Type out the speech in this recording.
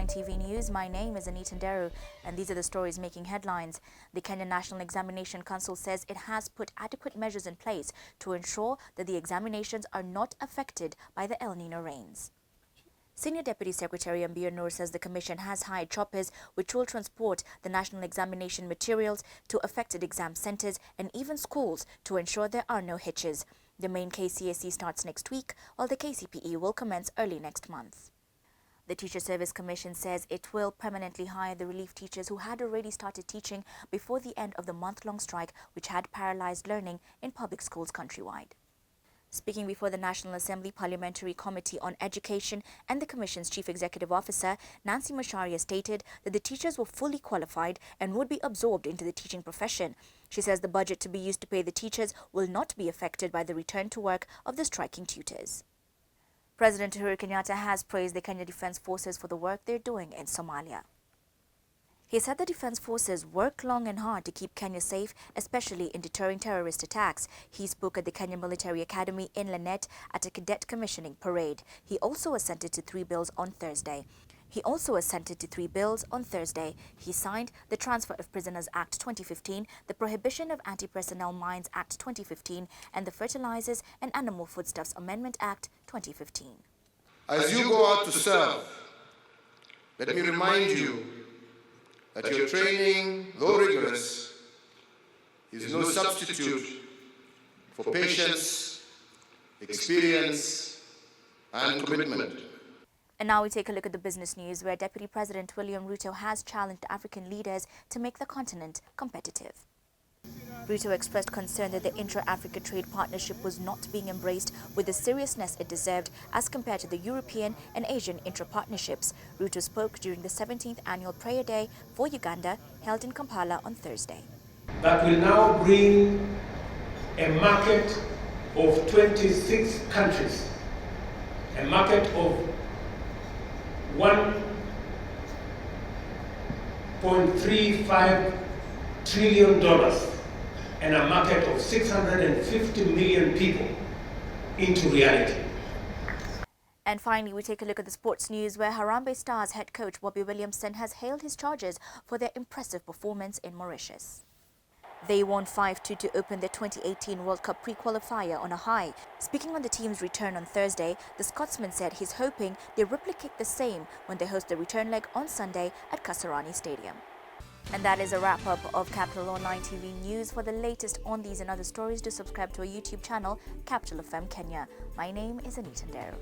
Online TV News. My name is Anita Nderu, and these are the stories making headlines. The Kenya National Examination Council says it has put adequate measures in place to ensure that the examinations are not affected by the El Nino rains. Senior Deputy Secretary Ambia Noor says the Commission has hired choppers which will transport the national examination materials to affected exam centres and even schools to ensure there are no hitches. The main KCSE starts next week, while the KCPE will commence early next month. The Teacher Service Commission says it will permanently hire the relief teachers who had already started teaching before the end of the month-long strike which had paralysed learning in public schools countrywide. Speaking before the National Assembly Parliamentary Committee on Education and the Commission's Chief Executive Officer, Nancy Macharia, stated that the teachers were fully qualified and would be absorbed into the teaching profession. She says the budget to be used to pay the teachers will not be affected by the return to work of the striking tutors. President Uhuru Kenyatta has praised the Kenya Defence Forces for the work they're doing in Somalia. He said the Defence Forces work long and hard to keep Kenya safe, especially in deterring terrorist attacks. He spoke at the Kenya Military Academy in Lanet at a cadet commissioning parade. He also assented to three bills on Thursday. He signed the Transfer of Prisoners Act 2015, the Prohibition of Anti-Personnel Mines Act 2015, and the Fertilizers and Animal Foodstuffs Amendment Act 2015. As you go out to serve, let me remind you that your training, though rigorous, is no substitute for patience, experience, and commitment. And now we take a look at the business news, where Deputy President William Ruto has challenged African leaders to make the continent competitive. Ruto expressed concern that the intra-Africa trade partnership was not being embraced with the seriousness it deserved as compared to the European and Asian intra-partnerships. Ruto spoke during the 17th Annual Prayer Day for Uganda, held in Kampala on Thursday. That will now bring a market of 26 countries, a market of $1.35 trillion, and a market of 650 million people into reality. And finally, we take a look at the sports news, where Harambee Stars head coach Bobby Williamson has hailed his charges for their impressive performance in Mauritius. They won 5-2 to open the 2018 World Cup pre-qualifier on a high. Speaking on the team's return on Thursday, the Scotsman said he's hoping they replicate the same when they host the return leg on Sunday at Kasarani Stadium. And that is a wrap-up of Capital Online TV News. For the latest on these and other stories, do subscribe to our YouTube channel, Capital FM Kenya. My name is Anita Nderu.